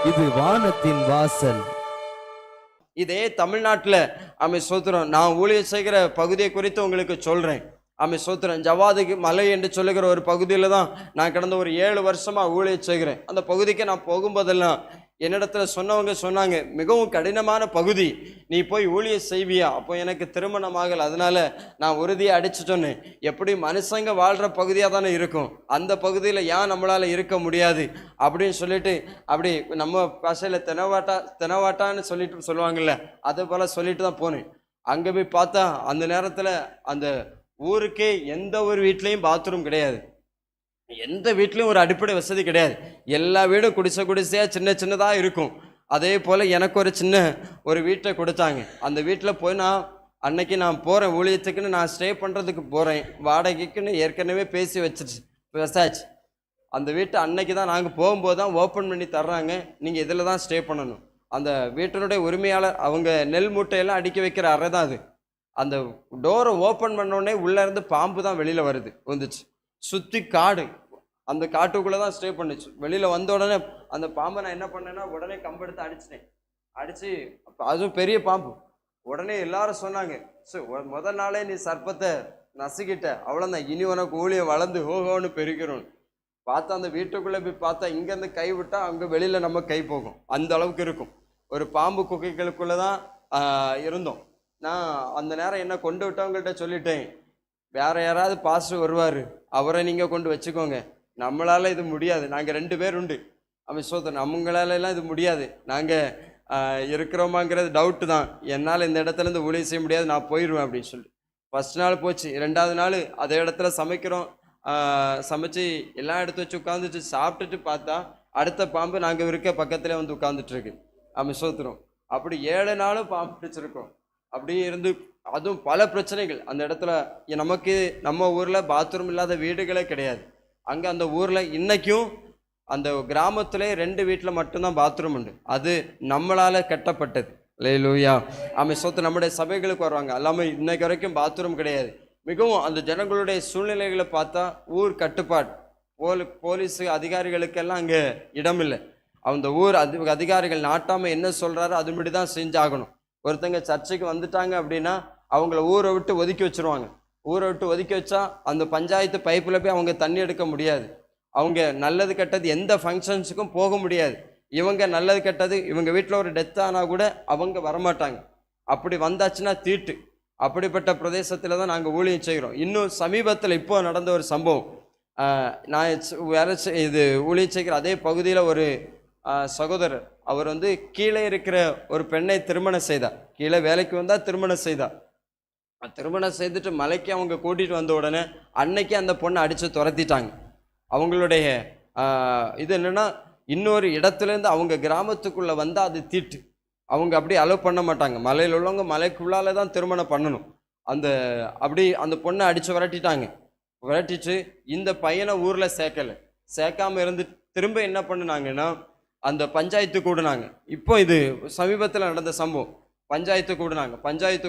இது வானத்தின் வாசல். இதே தமிழ்நாட்டில் ஆமை சோத்திரம் நான் ஊழியர் செய்கிற பகுதியை குறித்து உங்களுக்கு சொல்கிறேன். ஆமை சோத்திரம் ஜவாதுக்கு மலை என்று சொல்லுகிற ஒரு பகுதியில் தான் நான் கடந்த ஒரு 7 வருஷமாக ஊழியர் செய்கிறேன். அந்த பகுதிக்கு நான் போகும்போதெல்லாம் என்னிடத்துல சொன்னவங்க சொன்னாங்க, மிகவும் கடினமான பகுதி, நீ போய் ஊழியர் செய்வியா? அப்போ எனக்கு திருமணம் ஆகலை, அதனால நான் உறுதியை அடிச்சுட்டோன்னு. எப்படி மனுஷங்க வாழ்கிற பகுதியாக தானே இருக்கும், அந்த பகுதியில் ஏன் நம்மளால் இருக்க முடியாது அப்படின்னு சொல்லிட்டு அப்படி நம்ம பாஷையில் தெனவாட்டான்னு சொல்லுவாங்கள்ல, அது போல் சொல்லிட்டு தான் போனேன். அங்கே போய் பார்த்தா அந்த நேரத்தில் அந்த ஊருக்கே எந்த ஒரு வீட்லேயும் பாத்ரூம் கிடையாது, எந்த வீட்லையும் ஒரு அடிப்படை வசதி கிடையாது. எல்லா வீடும் குடிசையாக சின்னதாக இருக்கும். அதே போல் எனக்கு ஒரு சின்ன ஒரு வீட்டை கொடுத்தாங்க. அந்த வீட்டில் போய் அன்னைக்கு நான் போகிறேன் ஊழியத்துக்குன்னு, நான் ஸ்டே பண்ணுறதுக்கு போகிறேன். வாடகைக்குன்னு ஏற்கனவே பேசி வச்சாச்சு. அந்த வீட்டை அன்னைக்கு தான் நாங்கள் போகும்போது தான் ஓப்பன் பண்ணி தர்றாங்க, நீங்கள் இதில் தான் ஸ்டே பண்ணணும். அந்த வீட்டினுடைய உரிமையாளர் அவங்க நெல் மூட்டையெல்லாம் அடுக்கி வைக்கிற அறை தான் அது. அந்த டோரை ஓப்பன் பண்ணோடனே உள்ளேருந்து பாம்பு தான் வெளியில் வந்துச்சு. சுற்றி காடு, அந்த காட்டுக்குள்ளே தான் ஸ்டே பண்ணுச்சு. வெளியில் வந்த உடனே அந்த பாம்பை நான் என்ன பண்ணேன்னா உடனே கம்பெடுத்து அடித்து அதுவும் பெரிய பாம்பு. உடனே எல்லாரும் சொன்னாங்க, முதல் நாளே நீ சர்ப்பத்தை நசுக்கிட்ட, அவ்வளோதான், இனி உனக்கு ஊழியம் வளர்ந்து ஹோஹோன்னு பெருக்கிறோம். பார்த்தா அந்த வீட்டுக்குள்ளே போய் பார்த்தா இங்கேருந்து கை விட்டால் அங்கே வெளியில் நம்ம கை போகும், அந்த அளவுக்கு இருக்கும். ஒரு பாம்பு குகைகளுக்குள்ளே தான் இருந்தோம். நான் அந்த நேரம் என்ன கொண்டு விட்டவங்கள்ட்ட சொல்லிட்டேன், வேற யாராவது பாஸ்டர் வருவார், அவரை நீங்கள் கொண்டு வச்சுக்கோங்க, நம்மளால் இது முடியாது, நாங்கள் 2 பேர் உண்டு. அவன் சோதனை, அவங்களாலெல்லாம் இது முடியாது, நாங்கள் இருக்கிறோமாங்கிறது டவுட்டு தான், என்னால் இந்த இடத்துலேருந்து ஊழியம் செய்ய முடியாது, நான் போயிடுவேன் அப்படின்னு சொல்லி. ஃபஸ்ட் நாள் போச்சு. 2வது நாள் அதே இடத்துல சமைக்கிறோம். சமைச்சு எல்லாம் எடுத்து வச்சு உட்காந்துட்டு சாப்பிட்டுட்டு பார்த்தா அடுத்த பாம்பு நாங்கள் இருக்க பக்கத்துலேயே வந்து உட்காந்துட்ருக்கு. அவன் சோத்துறோம். அப்படி 7 நாளும் பாம்பு பிடிச்சிருக்கோம். அப்படியே இருந்து அதுவும் பல பிரச்சனைகள் அந்த இடத்துல. நமக்கு நம்ம ஊரில் பாத்ரூம் இல்லாத வீடுகளே கிடையாது. அங்கே அந்த ஊரில் இன்றைக்கும் அந்த கிராமத்தில் 2 வீட்டில் மட்டும்தான் பாத்ரூம் உண்டு. அது நம்மளால் கட்டப்பட்டது. அல்லேலூயா. ஆமென் சொத்து நம்முடைய சபைகளுக்கு வருவாங்க, எல்லாமே இன்னைக்கு வரைக்கும் பாத்ரூம் கிடையாது. மிகவும் அந்த ஜனங்களுடைய சூழ்நிலைகளை பார்த்தா ஊர் கட்டுப்பாடு, போலீஸ் அதிகாரிகளுக்கெல்லாம் அங்கே இடம் இல்லை. அந்த ஊர் அதிகாரிகள் நாட்டாமல் என்ன சொல்கிறாரோ அதுபடி தான் செஞ்சாகணும். ஒருத்தங்க சர்ச்சைக்கு வந்துட்டாங்க அப்படின்னா அவங்கள ஊரை விட்டு ஒதுக்கி வச்சுருவாங்க. ஊரை விட்டு ஒதுக்கி வச்சா அந்த பஞ்சாயத்து பைப்பில் போய் அவங்க தண்ணி எடுக்க முடியாது. அவங்க நல்லது கெட்டது எந்த ஃபங்க்ஷன்ஸுக்கும் போக முடியாது. இவங்க நல்லது கெட்டது, இவங்க வீட்டில் ஒரு டெத் ஆனால் கூட அவங்க வரமாட்டாங்க. அப்படி வந்தாச்சுன்னா தீட்டு. அப்படிப்பட்ட பிரதேசத்தில் தான் நாங்கள் ஊழியம் செய்கிறோம். இன்னும் சமீபத்தில் இப்போ நடந்த ஒரு சம்பவம், நான் இது ஊழியம் செய்கிற அதே பகுதியில் ஒரு சகோதரர், அவர் கீழே இருக்கிற ஒரு பெண்ணை திருமணம் செய்தார். கீழே வேலைக்கு வந்தால் திருமணம் செய்தார். திருமணம் செய்துட்டு மலைக்கு அவங்க கூட்டிகிட்டு வந்த உடனே அன்னைக்கு அந்த பொண்ணை அடித்து துரத்திட்டாங்க. அவங்களுடைய இது என்னென்னா, இன்னொரு இடத்துலேருந்து அவங்க கிராமத்துக்குள்ளே வந்தால் அது தீட்டு, அவங்க அப்படி அலோவ் பண்ண மாட்டாங்க. மலையில் உள்ளவங்க மலைக்குள்ளால தான் திருமணம் பண்ணணும். அப்படி அந்த பொண்ணை அடித்து விரட்டிட்டு இந்த பையனை ஊரில் சேர்க்காமல் இருந்து திரும்ப என்ன பண்ணினாங்கன்னா அந்த பஞ்சாயத்து கூடினாங்க. இப்போ இது சமீபத்தில் நடந்த சம்பவம். பஞ்சாயத்து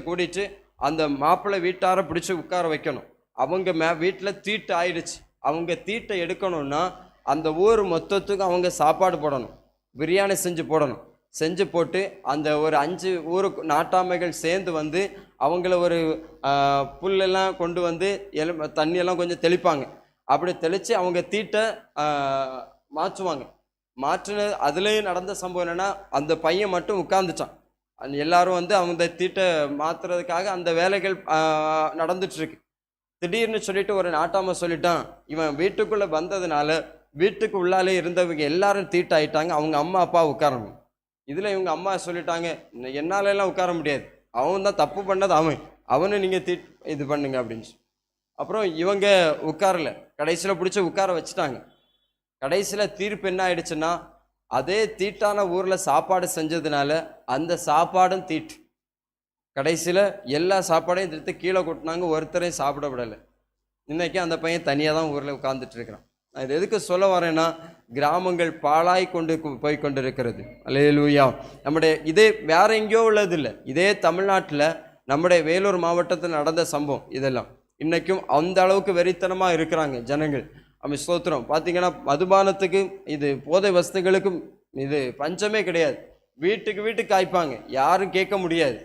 கூடிட்டு அந்த மாப்பிள்ளை வீட்டாரை பிடிச்சி உட்கார வைக்கணும். அவங்க வீட்டில் தீட்டு ஆயிடுச்சு. அவங்க தீட்டை எடுக்கணும்னா அந்த ஊர் மொத்தத்துக்கு அவங்க சாப்பாடு போடணும், பிரியாணி செஞ்சு போட்டு அந்த ஒரு 5 ஊருக்கு நாட்டாமைகள் சேர்ந்து அவங்கள ஒரு புல்லெல்லாம் கொண்டு தண்ணியெல்லாம் கொஞ்சம் தெளிப்பாங்க. அப்படி தெளித்து அவங்க தீட்டை மாற்றுவாங்க. மாற்றினது அதுலேயும் நடந்த சம்பவம் என்னென்னா, அந்த பையன் மட்டும் உட்கார்ந்துட்டான். எல்லாரும் அவங்க தீட்டை மாற்றுறதுக்காக அந்த வேலைகள் நடந்துட்டுருக்கு. திடீர்னு சொல்லிட்டு ஒரு நாட்டாம சொல்லிட்டான், இவன் வீட்டுக்குள்ளே வந்ததுனால வீட்டுக்கு உள்ளாலே இருந்தவங்க எல்லாரும் தீட்டாயிட்டாங்க, அவங்க அம்மா அப்பா உட்காரணும். இதில் இவங்க அம்மா சொல்லிட்டாங்க, என்னாலெல்லாம் உட்கார முடியாது, அவன் தான் தப்பு பண்ணது, அவனை நீங்கள் இது பண்ணுங்க அப்படின்னு. அப்புறம் இவங்க உட்காரல, கடைசியில் பிடிச்சி உட்கார வச்சுட்டாங்க. கடைசியில் தீர்ப்பு என்ன ஆயிடுச்சுன்னா, அதே தீட்டான ஊரில் சாப்பாடு செஞ்சதுனால அந்த சாப்பாடும் தீட்டு. கடைசியில் எல்லா சாப்பாடையும் எடுத்து கீழே கொட்டினாங்க, ஒருத்தரையும் சாப்பிட விடலை. இன்றைக்கி அந்த பையன் தனியாக தான் ஊரில் உட்கார்ந்துட்டு இருக்கிறான். நான் இது எதுக்கு சொல்ல வரேன்னா, கிராமங்கள் பாழாய் போய் கொண்டு இருக்கிறது. அல்லேலூயா. நம்முடைய இதே வேற எங்கேயோ உள்ளது இல்லை, இதே தமிழ்நாட்டில் நம்முடைய வேலூர் மாவட்டத்தில் நடந்த சம்பவம் இதெல்லாம். இன்றைக்கும் அந்த அளவுக்கு வெறித்தனமாக இருக்கிறாங்க ஜனங்கள். ஸ்தோத்திரம். பார்த்தீங்கன்னா மதுபானத்துக்கு இது போதை வஸ்துகளுக்கும் இது பஞ்சமே கிடையாது. வீட்டுக்கு வீட்டுக்கு காய்ப்பாங்க, யாரும் கேட்க முடியாது.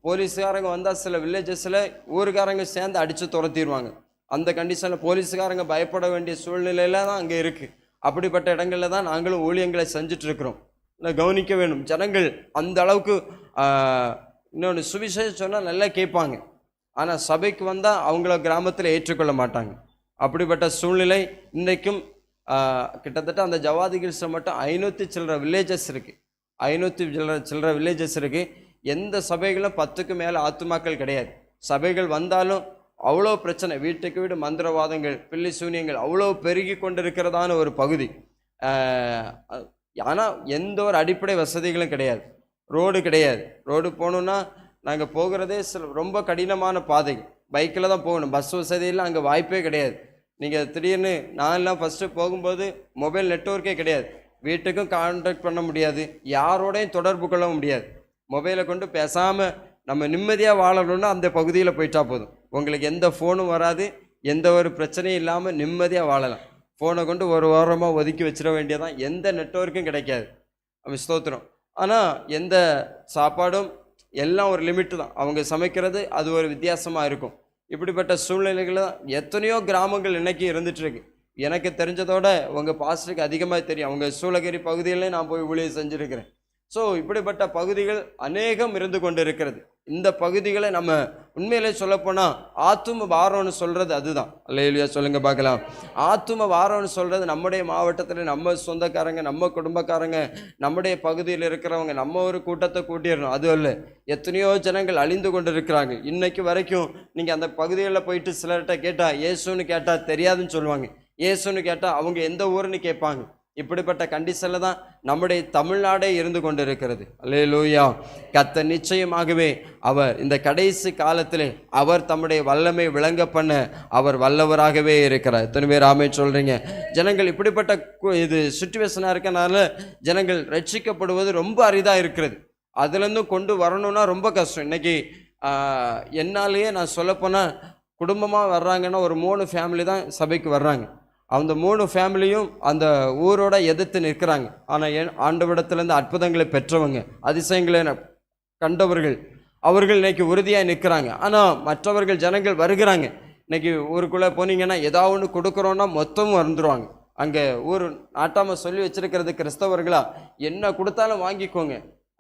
போலீஸுக்காரங்க வந்தால் சில வில்லேஜஸில் ஊருக்காரங்க சேர்ந்து அடித்து துரத்திடுவாங்க. அந்த கண்டிஷனில் போலீஸுக்காரங்க பயப்பட வேண்டிய சூழ்நிலையில தான் அங்கே இருக்குது. அப்படிப்பட்ட இடங்களில் தான் நாங்களும் ஊழியங்களை செஞ்சிட்ருக்கிறோம். கவனிக்க வேண்டும், ஜனங்கள் அந்த அளவுக்கு இன்னொன்று சுவிசேஷம் சொன்னால் நல்லா கேட்பாங்க, ஆனால் சபைக்கு வந்தால் அவங்கள கிராமத்தில் ஏற்றுக்கொள்ள மாட்டாங்க. அப்படிப்பட்ட சூழ்நிலை இன்றைக்கும் கிட்டத்தட்ட அந்த ஜவாதி ஹில்ஸில் மட்டும் 500 சில்லற வில்லேஜஸ் இருக்குது. 500 சில்லற வில்லேஜஸ் இருக்குது. எந்த சபைகளும் 10க்கு மேலே ஆத்துமாக்கள் கிடையாது. சபைகள் வந்தாலும் அவ்வளோ பிரச்சனை, வீட்டுக்கு வீடு மந்திரவாதங்கள், பில்லி சூனியங்கள் அவ்வளோ பெருகி கொண்டிருக்கிறதான ஒரு பகுதி. ஆனால் எந்த ஒரு அடிப்படை வசதிகளும் கிடையாது. ரோடு கிடையாது. ரோடு போகணுன்னா நாங்கள் போகிறதே ரொம்ப கடினமான பாதை, பைக்கில் தான் போகணும். பஸ் வசதியெல்லாம் அங்கே வாய்ப்பே கிடையாது. நீங்கள் திடீர்னு நான்லாம் ஃபஸ்ட்டு போகும்போது மொபைல் நெட்வொர்க்கே கிடையாது. வீட்டுக்கும் கான்டாக்ட் பண்ண முடியாது, யாரோடையும் தொடர்பு கொள்ள முடியாது. மொபைலை கொண்டு பேசாமல் நம்ம நிம்மதியாக வாழணும்னா அந்த பகுதியில் போயிட்டா போதும். உங்களுக்கு எந்த ஃபோனும் வராது, எந்த ஒரு பிரச்சனையும் இல்லாமல் நிம்மதியாக வாழலாம். ஃபோனை கொண்டு ஒரு வாரமாக ஒதுக்கி வச்சிட வேண்டியதான், எந்த நெட்வொர்க்கும் கிடைக்காது. அவன் ஸ்தோத்திரம். ஆனால் எந்த சாப்பாடும் எல்லாம் ஒரு லிமிட்டு தான். அவங்க சமைக்கிறது அது ஒரு வித்தியாசமாக இருக்கும். இப்படிப்பட்ட சூழ்நிலைகள் தான் எத்தனையோ கிராமங்கள் இன்றைக்கி இருந்துகிட்ருக்கு. எனக்கு தெரிஞ்சதோட உங்கள் பாஸ்டருக்கு அதிகமாக தெரியும். அவங்க சூளகிரி பகுதியிலே நான் போய் ஊழியம் செஞ்சுருக்கிறேன். ஸோ இப்படிப்பட்ட பகுதிகள் அநேகம் இருந்து கொண்டு இருக்கிறது. இந்த பகுதிகளை நம்ம உண்மையிலே சொல்லப்போனால் ஆத்தும வாரம்னு சொல்கிறது அதுதான். அல்லேலூயா சொல்லுங்க பார்க்கலாம். ஆத்தும வாரம்னு சொல்கிறது நம்முடைய மாவட்டத்தில் நம்ம சொந்தக்காரங்க, நம்ம குடும்பக்காரங்க, நம்முடைய பகுதியில் இருக்கிறவங்க, நம்ம ஒரு கூட்டத்தை கூட்டிடணும், அது இல்லை. எத்தனையோ ஜனங்கள் அழிந்து கொண்டு இருக்கிறாங்க. இன்னைக்கு வரைக்கும் நீங்கள் அந்த பகுதிகளில் போயிட்டு சிலர்கிட்ட கேட்டால் இயேசுன்னு கேட்டால் தெரியாதுன்னு சொல்லுவாங்க. இயேசுன்னு கேட்டால் அவங்க எந்த ஊருன்னு கேட்பாங்க. இப்படிப்பட்ட கண்டிஷனில் தான் நம்முடைய தமிழ்நாடே இருந்து கொண்டு இருக்கிறது. அல்லேலூயா. கர்த்தர் நிச்சயமாகவே அவர் இந்த கடைசி காலத்தில் அவர் தம்முடைய வல்லமை விளங்க பண்ண அவர் வல்லவராகவே இருக்கிறார். எத்தனை பேர் ஆமே சொல்கிறீங்க? ஜனங்கள் இப்படிப்பட்ட இது சுச்சுவேஷனாக இருக்கனால ஜனங்கள் ரட்சிக்கப்படுவது ரொம்ப அரிதாக இருக்கிறது. அதுலேருந்தும் கொண்டு வரணும்னா ரொம்ப கஷ்டம். இன்றைக்கி என்னாலேயே நான் சொல்லப்போனால் குடும்பமாக வர்றாங்கன்னா ஒரு 3 ஃபேமிலி தான் சபைக்கு வர்றாங்க. அந்த 3 ஃபேமிலியும் அந்த ஊரோட எதிர்த்து நிற்கிறாங்க. ஆனால் ஆண்டவரிடத்துலேருந்து அற்புதங்களை பெற்றவங்க, அதிசயங்களை கண்டவர்கள், அவர்கள் இன்னைக்கு உறுதியாக நிற்கிறாங்க. ஆனால் மற்றவர்கள் ஜனங்கள் வருகிறாங்க. இன்னைக்கு ஊருக்குள்ளே போனீங்கன்னா ஏதாவது ஒன்று கொடுக்குறோன்னா மொத்தமும் வந்துடுவாங்க. அங்கே ஊர் நாட்டாமல் சொல்லி வச்சிருக்கிறது, கிறிஸ்தவர்களா என்ன கொடுத்தாலும் வாங்கிக்கோங்க,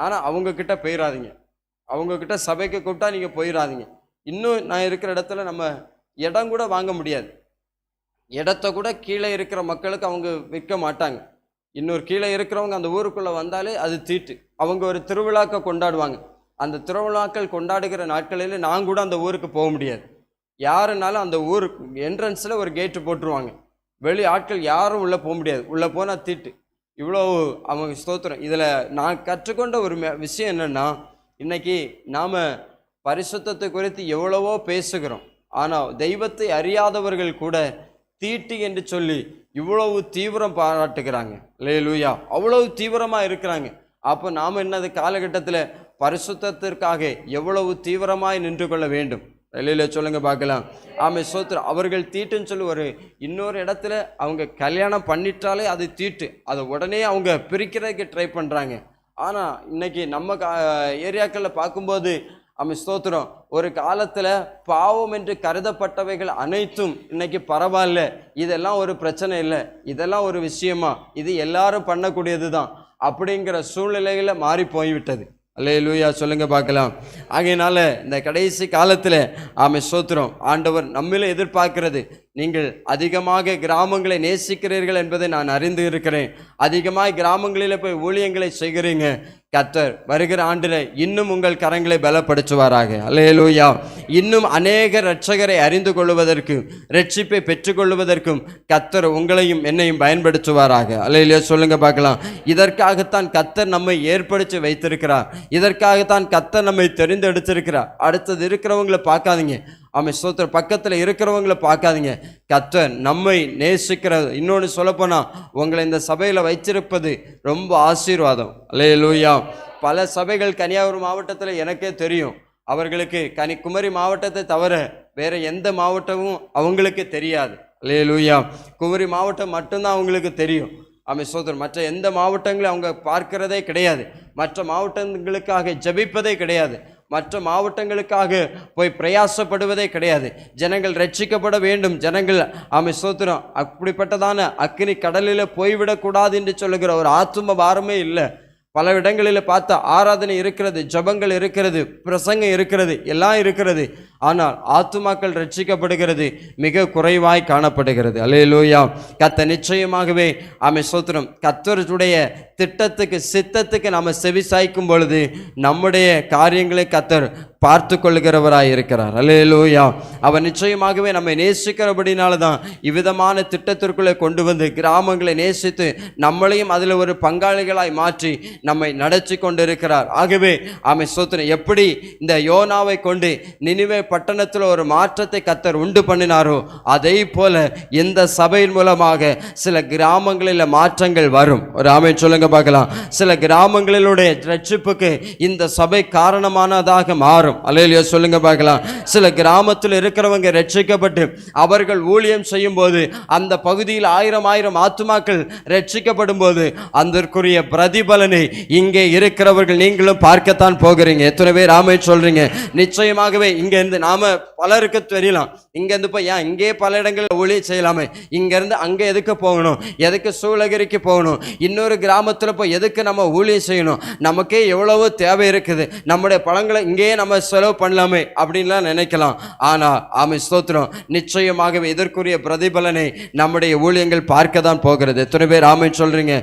ஆனால் அவங்கக்கிட்ட போயிடாதீங்க, அவங்கக்கிட்ட சபைக்கு கூப்பிட்டா நீங்கள் போயிடாதீங்க. இன்னும் நான் இருக்கிற இடத்துல நம்ம இடம் கூட வாங்க முடியாது. இடத்த கூட கீழே இருக்கிற மக்களுக்கு அவங்க விற்க மாட்டாங்க. இன்னொரு கீழே இருக்கிறவங்க அந்த ஊருக்குள்ளே வந்தாலே அது தீட்டு. அவங்க ஒரு திருவிழாக்க கொண்டாடுவாங்க. அந்த திருவிழாக்கள் கொண்டாடுகிற நாட்களில் நான் கூட அந்த ஊருக்கு போக முடியாது. யாருனாலும் அந்த ஊர் என்ட்ரன்ஸில் ஒரு கேட்டு போட்டுருவாங்க. வெளி ஆட்கள் யாரும் உள்ளே போக முடியாது. உள்ளே போனால் தீட்டு. இவ்வளோ அவங்க ஸ்தோத்திரம். இதில் நான் கற்றுக்கொண்ட ஒரு விஷயம் என்னென்னா, இன்றைக்கி நாம் பரிசுத்தத்தை குறித்து எவ்வளவோ பேசுகிறோம். ஆனால் தெய்வத்தை அறியாதவர்கள் கூட தீட்டு என்று சொல்லி இவ்வளவு தீவிரம் பாராட்டுகிறாங்க. அல்லேலூயா. அவ்வளவு தீவிரமாக இருக்கிறாங்க. அப்போ நாம் என்னது காலகட்டத்தில் பரிசுத்தத்திற்காக எவ்வளவு தீவிரமாய் நின்று கொள்ள வேண்டும். அல்லேலூயா சொல்லுங்க பார்க்கலாம். ஆமே சோத்திரம். அவர்கள் தீட்டுன்னு சொல்லி ஒரு இன்னொரு இடத்துல அவங்க கல்யாணம் பண்ணிட்டாலே அது தீட்டு, அதை உடனே அவங்க பிரிக்கிறதுக்கு ட்ரை பண்ணுறாங்க. ஆனால் இன்னைக்கு நம்ம ஏரியாக்களில் பார்க்கும்போது ஆமே ஸ்தோத்திரம், ஒரு காலத்தில் பாவம் என்று கருதப்பட்டவைகள் அனைத்தும் இன்னைக்கு பரவாயில்ல, இதெல்லாம் ஒரு பிரச்சனை இல்லை, இதெல்லாம் ஒரு விஷயமா, இது எல்லாரும் பண்ணக்கூடியது தான் அப்படிங்கிற சூழ்நிலைகளில் மாறி போய்விட்டது. அல்லேலூயா சொல்லுங்க பார்க்கலாம். ஆகையினால இந்த கடைசி காலத்தில் ஆமே ஸ்தோத்திரம், ஆண்டவர் நம்மளே எதிர்பார்க்கிறது, நீங்கள் அதிகமாக கிராமங்களை நேசிக்கிறீர்கள் என்பதை நான் அறிந்து இருக்கிறேன். அதிகமாக கிராமங்களில் போய் ஊழியங்களை செய்கிறீங்க. கர்த்தர் வருகிற ஆண்டில் இன்னும் உங்கள் கரங்களை பலப்படுத்துவாராக. அல்லேலூயா. இன்னும் அநேக இரட்சகரை அறிந்து கொள்வதற்கும் ரட்சிப்பை பெற்றுக்கொள்வதற்கும் கர்த்தர் உங்களையும் என்னையும் பயன்படுத்துவாராக. அல்லேலூயா சொல்லுங்க பார்க்கலாம். இதற்காகத்தான் கர்த்தர் நம்மை ஏற்படுத்தி வைத்திருக்கிறார். இதற்காகத்தான் கர்த்தர் நம்மை தெரிந்தெடுத்திருக்கிறார். அடுத்தது இருக்கிறவங்களை பார்க்காதீங்க. ஆமே ஸ்தோத்திரம். பக்கத்தில் இருக்கிறவங்களை பார்க்காதீங்க. கர்த்தர் நம்மை நேசிக்கிறது. இன்னொன்று சொல்லப்போனால் உங்களை இந்த சபையில் வைத்திருப்பது ரொம்ப ஆசீர்வாதம். அல்லேலூயா. பல சபைகள் கன்னியாகுமரி மாவட்டத்தில் எனக்கே தெரியும். அவர்களுக்கு குமரி மாவட்டத்தை தவிர வேறு எந்த மாவட்டமும் அவங்களுக்கு தெரியாது. அல்லேலூயா. குமரி மாவட்டம் மட்டும்தான் அவங்களுக்கு தெரியும். ஆமென் ஸ்தோத்திரம். மற்ற எந்த மாவட்டங்களையும் அவங்க பார்க்கிறதே கிடையாது. மற்ற மாவட்டங்களுக்காக ஜெபிப்பதே கிடையாது. மற்ற மாவட்டங்களுக்காக போய் பிரயாசப்படுவதே கிடையாது. ஜனங்கள் ரட்சிக்கப்பட வேண்டும், ஜனங்கள் ஆமென் ஸ்தோத்திரம் அப்படிப்பட்டதான அக்கினி கடலில் போய்விடக்கூடாது என்று சொல்லுகிற ஒரு ஆத்தும பாரமே இல்லை. பல இடங்களில் பார்த்தா ஆராதனை இருக்கிறது, ஜபங்கள் இருக்கிறது, பிரசங்கம் இருக்கிறது, எல்லாம் இருக்கிறது. ஆனால் ஆத்துமாக்கள் ரட்சிக்கப்படுகிறது மிக குறைவாய் காணப்படுகிறது. அல்லேலூயா. கர்த்தர் நிச்சயமாகவே ஆமென் ஸ்தோத்திரம் கர்த்தருடைய திட்டத்துக்கு சித்தத்துக்கு நாம் செவி சாய்க்கும் பொழுது நம்முடைய காரியங்களை கர்த்தர் பார்த்து கொள்கிறவராய் இருக்கிறார். அல்லேலூயா. அவர் நிச்சயமாகவே நம்மை நேசிக்கிறபடினால தான் இவ்விதமான திட்டத்திற்குள்ளே கொண்டு வந்து கிராமங்களை நேசித்து நம்மளையும் அதில் ஒரு பங்காளிகளாய் மாற்றி நம்மை நடத்தி கொண்டிருக்கிறார். ஆகவே ஆமென் ஸ்தோத்திரம் எப்படி இந்த யோனாவை கொண்டு நினிவே பட்டணத்தில் ஒரு மாற்றத்தை கர்த்தர் உண்டு பண்ணினாரோ அதே போல இந்த சபையின் மூலமாக சில கிராமங்களில் மாற்றங்கள் வரும். ஒரு ஆமென் சொல்லுங்க பார்க்கலாம். சில கிராமங்களிலுடைய ரட்சிப்புக்கு இந்த சபை காரணமானதாக மாறும். அல்லேலூயா சொல்லுங்க பார்க்கலாம். சில கிராமத்தில் இருக்கிறவங்க ரட்சிக்கப்பட்டு அவர்கள் ஊழியம் செய்யும் போது அந்த பகுதியில் ஆயிரம் ஆத்துமாக்கள் ரட்சிக்கப்படும் போது அதற்குரிய பிரதிபலனை இங்கே இருக்கிறவர்கள் நீங்களும் பார்க்கத்தான் போகிறீங்க. எத்தனை பேர் ஆமென் சொல்றீங்க? நிச்சயமாகவே இங்க இருந்து நாம பலருக்கு தெரியலாம், இங்க இருந்து போய் ஏன் இங்கே பல இடங்களில் ஊழியம் செய்யலாமே, இங்க இருந்து அங்க எதுக்கு போகணும், எதுக்கு சூளகிரிக்கு போகணும், இன்னொரு கிராமத்துல போய் எதுக்கு நம்ம ஊழியம் செய்யணும், நமக்கே எவ்வளவு தேவை இருக்குது, நம்முடைய பழங்களை இங்கே நம்ம செலவு பண்ணலாமே அப்படின்லாம் நினைக்கலாம். ஆனா ஆமென் ஸ்தோத்திரம் நிச்சயமாகவே இதற்குரிய பிரதிபலனை நம்முடைய ஊழியங்கள் பார்க்க தான் போகிறது. எத்தனை பேர் ஆமென் சொல்றீங்க?